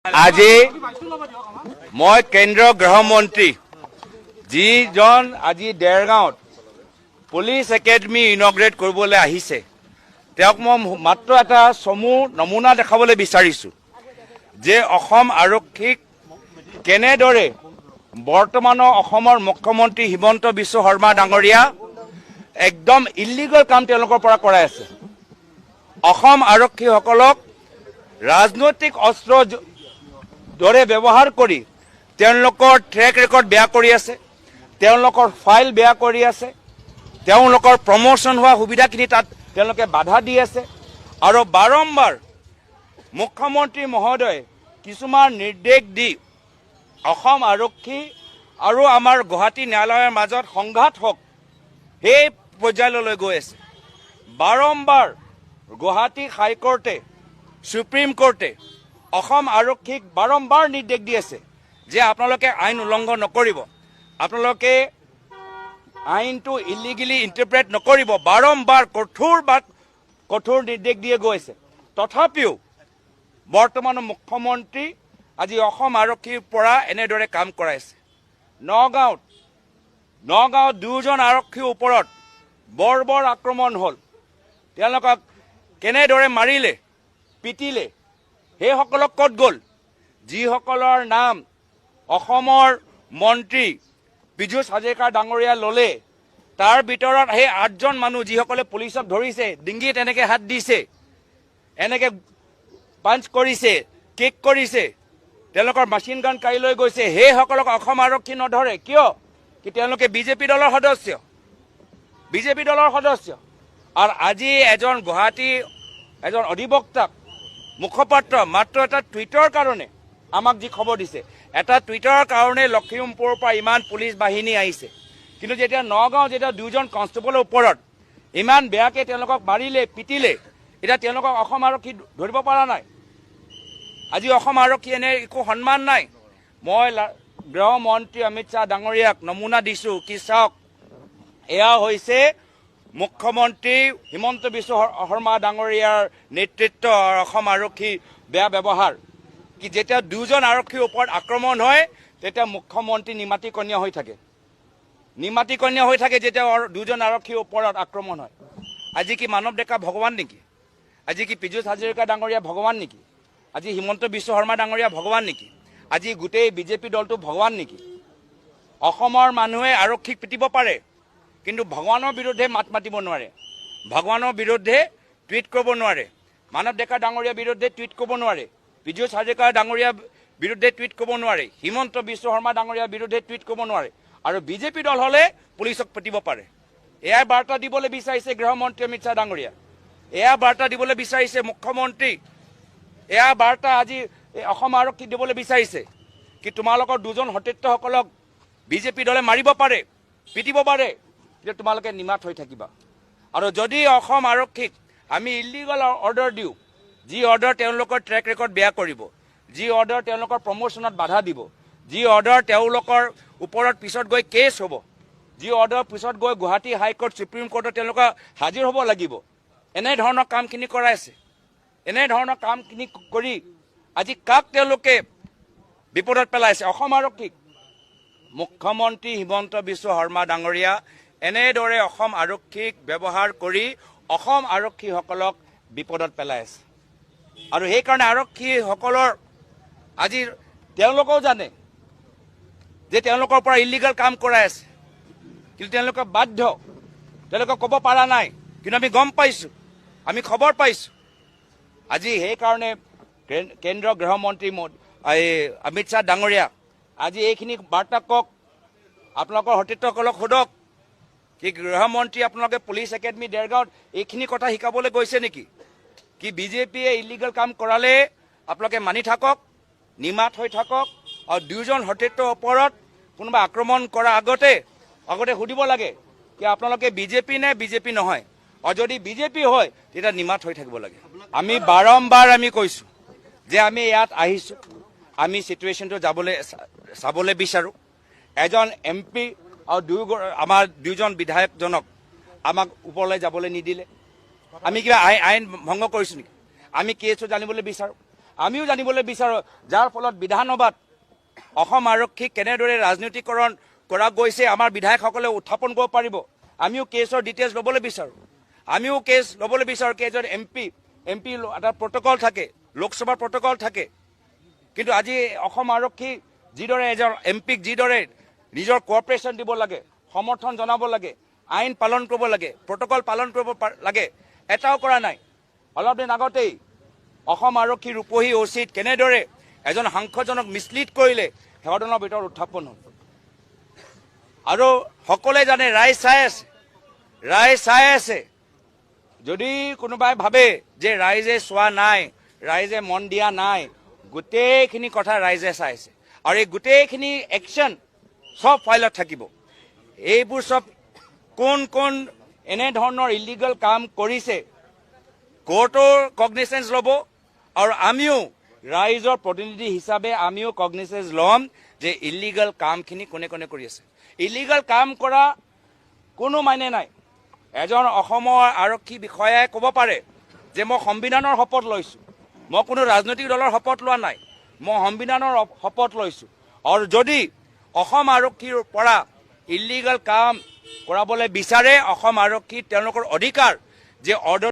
আজি মই কেন্দ্ৰীয় গৃহমন্ত্ৰী যিজন আজি দেৰগাঁৱত পুলিচ একাডেমি ইনগ্ৰেট কৰিবলৈ আহিছে তেওঁক মই মাত্ৰ এটা চমু নমুনা দেখাবলৈ বিচাৰিছো যে অসম আৰক্ষীক কেনেদৰে বৰ্তমানৰ অসমৰ মুখ্যমন্ত্ৰী হিমন্ত বিশ্ব শৰ্মা ডাঙৰীয়া একদম ইলিগেল কাম তেওঁলোকৰ পৰা কৰাই আছে। অসম আৰক্ষীসকলক ৰাজনৈতিক অস্ত্ৰ দৰে ব্যৱহাৰ কৰি তেওঁলোকৰ ট্ৰেক ৰেকৰ্ড বেয়া কৰি আছে, তেওঁলোকৰ ফাইল বেয়া কৰি আছে, তেওঁলোকৰ প্ৰমোশ্যন হোৱা সুবিধাখিনি তাত তেওঁলোকে বাধা দি আছে আৰু বাৰম্বাৰ মুখ্যমন্ত্ৰী মহোদয়ে কিছুমান নিৰ্দেশ দি অসম আৰক্ষী আৰু আমাৰ গুৱাহাটী ন্যায়ালয়ৰ মাজত সংঘাত হওক সেই পৰ্যায়লৈ গৈ আছে। বাৰম্বাৰ গুৱাহাটী হাইকোৰ্টে সুপ্ৰিম কোৰ্টে অসম আৰক্ষীক বাৰম্বাৰ নিৰ্দেশ দি আছে যে আপোনালোকে আইন উলংঘন নকৰিব, আপোনালোকে আইনটো ইলিগেলি ইণ্টাৰপ্ৰেট নকৰিব, বাৰম্বাৰ কঠোৰ নিৰ্দেশ দিয়ে গৈ আছে। তথাপিও বৰ্তমানৰ মুখ্যমন্ত্ৰী আজি অসম আৰক্ষীৰ পৰা এনেদৰে কাম কৰাইছে। নগাঁৱত দুজন আৰক্ষীৰ ওপৰত বৰ আক্ৰমণ হ'ল, তেওঁলোকক কেনেদৰে মাৰিলে, পিটিলে, সেইসকলক ক'ত গ'ল? যিসকলৰ নাম অসমৰ মন্ত্ৰী পীযুষ হাজৰিকা ডাঙৰীয়া ল'লে তাৰ ভিতৰত সেই 8জন মানুহ যিসকলে পুলিচক ধৰিছে, ডিংগিত এনেকৈ হাত দিছে, এনেকৈ পাঞ্চ কৰিছে, কিক কৰিছে, তেওঁলোকৰ মেচিন গান কাঢ়ি লৈ গৈছে, সেইসকলক অসম আৰক্ষী নধৰে কিয়? কি তেওঁলোকে বিজেপি দলৰ সদস্য। আৰু আজি গুৱাহাটী এজন অধিবক্তাক মুখপাত্ৰ মাত্ৰ এটা টুইটৰ কাৰণে আমাক যি খবৰ দিছে, এটা টুইটৰ কাৰণে লখিমপুৰৰ পৰা ইমান পুলিচ বাহিনী আহিছে, কিন্তু যেতিয়া নগাঁও যেতিয়া 2জন কনষ্টেবলৰ ওপৰত ইমান বেয়াকৈ তেওঁলোকক মাৰিলে, পিটিলে, এতিয়া তেওঁলোকক অসম আৰক্ষী ধৰিব পৰা নাই। আজি অসম আৰক্ষী এনে একো সন্মান নাই। মই গৃহমন্ত্ৰী অমিত শ্বাহ ডাঙৰীয়াক নমুনা দিছোঁ কি চাওক, এয়া হৈছে মুখ্যমন্ত্ৰী হিমন্ত বিশ্ব শৰ্মা ডাঙৰীয়াৰ নেতৃত্ব আৰু অসম আৰক্ষীৰ বেয়া ব্যৱহাৰ। কি যেতিয়া 2জন আৰক্ষীৰ ওপৰত আক্ৰমণ হয় তেতিয়া মুখ্যমন্ত্ৰী নিমাতিকনীয়া হৈ থাকে যেতিয়া 2জন আৰক্ষীৰ ওপৰত আক্ৰমণ হয়। আজি কি মানৱ ডেকা ভগৱান নেকি? আজি কি পীযুষ হাজৰিকা ডাঙৰীয়া ভগৱান নেকি? আজি হিমন্ত বিশ্ব শৰ্মা ডাঙৰীয়া ভগৱান নেকি? আজি গোটেই বিজেপি দলটো ভগৱান নেকি? অসমৰ মানুহে আৰক্ষীক পিটিব পাৰে, কিন্তু ভগৱানৰ বিৰুদ্ধে মাত মাতিব নোৱাৰে, ভগৱানৰ বিৰুদ্ধে টুইট কৰিব নোৱাৰে, মানৱ ডেকা ডাঙৰীয়াৰ বিৰুদ্ধে টুইট কৰিব নোৱাৰে, পীযুষ হাজৰিকা ডাঙৰীয়াৰ বিৰুদ্ধে টুইট কৰিব নোৱাৰে, হিমন্ত বিশ্ব শৰ্মা ডাঙৰীয়াৰ বিৰুদ্ধে টুইট কৰিব নোৱাৰে, আৰু বিজেপি দল হ'লে পুলিচক পিটিব পাৰে। এয়াই বাৰ্তা দিবলৈ বিচাৰিছে গৃহমন্ত্ৰী অমিত শ্বাহ ডাঙৰীয়া, এয়া বাৰ্তা দিবলৈ বিচাৰিছে মুখ্যমন্ত্ৰী, এয়া বাৰ্তা আজি অসম আৰক্ষীক দিবলৈ বিচাৰিছে কি তোমালোকৰ 2জন সতীৰ্থসকলক বিজেপি দলে মাৰিব পাৰে, পিটিব পাৰে, তেতিয়া তোমালোকে নিমাত হৈ থাকিবা। আৰু যদি অসম আৰক্ষীক আমি ইলিগেল অৰ্ডাৰ দিওঁ, যি অৰ্ডাৰ তেওঁলোকৰ ট্ৰেক ৰেকৰ্ড বেয়া কৰিব, যি অৰ্ডাৰ তেওঁলোকৰ প্ৰমোশ্যনত বাধা দিব, যি অৰ্ডাৰ তেওঁলোকৰ ওপৰত পিছত গৈ কেছ হ'ব, যি অৰ্ডাৰ পিছত গৈ গুৱাহাটী হাইকোৰ্ট সুপ্ৰিম কোৰ্টত তেওঁলোকে হাজিৰ হ'ব লাগিব, এনেধৰণৰ কামখিনি কৰাইছে। এনেধৰণৰ কামখিনি কৰি আজি কাক তেওঁলোকে বিপদত পেলাইছে? অসম আৰক্ষীক। মুখ্যমন্ত্ৰী হিমন্ত বিশ্ব শৰ্মা ডাঙৰীয়া এনেদৰে অসম আৰক্ষীক ব্যৱহাৰ কৰি অসম আৰক্ষীসকলক বিপদত পেলাই আছে। আৰু সেইকাৰণে আৰক্ষীসকলৰ আজি তেওঁলোকেও জানে যে তেওঁলোকৰ পৰা ইলিগেল কাম কৰাই আছে, কিন্তু তেওঁলোকে বাধ্য, তেওঁলোকে ক'ব পৰা নাই, কিন্তু আমি গম পাইছোঁ, আমি খবৰ পাইছোঁ। আজি সেইকাৰণে কেন্দ্ৰীয় গৃহমন্ত্ৰী অমিত শ্বাহ ডাঙৰীয়া আজি এইখিনি বাৰ্তা কওক, আপোনালোকৰ সতীৰ্থসকলক সোধক কি গৃহমন্ত্ৰী আপোনালোকে পুলিচ একাডেমি দেৰগাঁৱত এইখিনি কথা শিকাবলৈ গৈছে নেকি? কি বিজেপিয়ে ইলিগেল কাম কৰালে আপোনালোকে মানি থাকক, নিমাত হৈ থাকক, আৰু 2জন সতীৰ্থৰ ওপৰত কোনোবা আক্ৰমণ কৰাৰ আগতে সুধিব লাগে কি আপোনালোকে বিজেপি নে বিজেপি নহয়, আৰু যদি বিজেপি হয় তেতিয়া নিমাত হৈ থাকিব লাগে। আমি বাৰম্বাৰ কৈছোঁ যে আমি ইয়াত আহিছোঁ, আমি চিটুৱেশ্যনটো চাবলৈ বিচাৰোঁ। এজন MP আৰু আমাৰ 2জন বিধায়কজনক আমাক ওপৰলৈ যাবলৈ নিদিলে। আমি কিবা আইন ভংগ কৰিছোঁ নেকি? আমি কেছটো জানিবলৈ বিচাৰোঁ। আমিও জানিবলৈ বিচাৰোঁ, যাৰ ফলত বিধানসভাত অসম আৰক্ষীক কেনেদৰে ৰাজনীতিকৰণ কৰা গৈছে আমাৰ বিধায়কসকলে উত্থাপন কৰিব পাৰিব। আমিও কেছৰ ডিটেইলছ ল'বলৈ বিচাৰোঁ। আমিও কেছ ল'বলৈ বিচাৰোঁ। কেইজন এমপি এটা প্ৰট'কল থাকে, লোকসভাৰ প্ৰট'কল থাকে, কিন্তু আজি অসম আৰক্ষী যিদৰে এজন এমপিক যিদৰে নিজৰ কোঅপাৰেশ্যন দিব লাগে, সমৰ্থন জনাব লাগে, আইন পালন কৰিব লাগে, প্ৰট'কল পালন কৰিব লাগে, এটাও কৰা নাই। অলপ দিন আগতেই অসম আৰক্ষীৰ ৰূপহী অচিত কেনেদৰে এজন সাংসদজনক মিছলিড কৰিলে সেৱাদনৰ ভিতৰত উত্থাপন হ'ল। আৰু সকলোৱে জানে, ৰাইজ চাই আছে। যদি কোনোবাই ভাবে যে ৰাইজে চোৱা নাই, ৰাইজে মন দিয়া নাই, গোটেইখিনি কথা ৰাইজে চাই আছে। আৰু এই গোটেইখিনি একশ্যন সব ফাইলত থাকিব। এইবোৰ সব কোন এনেধৰণৰ ইলিগেল কাম কৰিছে কোৰ্টৰ কগনিচেঞ্চ ল'ব। আৰু আমিও ৰাইজৰ প্ৰতিনিধি হিচাপে আমিও কগনিচেঞ্চ ল'ম যে ইলিগেল কামখিনি কোনে কৰি আছে। ইলিগেল কাম কৰা কোনো মানে নাই। এজন অসমৰ আৰক্ষী বিষয়াই ক'ব পাৰে যে মই সংবিধানৰ শপত লৈছোঁ, মই কোনো ৰাজনৈতিক দলৰ শপত লোৱা নাই, মই সংবিধানৰ শপত লৈছোঁ। আৰু যদি অসম আৰক্ষীৰ পৰা ইলিগেল কাম কৰাবলৈ বিচাৰে, অসম আৰক্ষী তেওঁলোকৰ অধিকাৰ যে অৰ্ডাৰ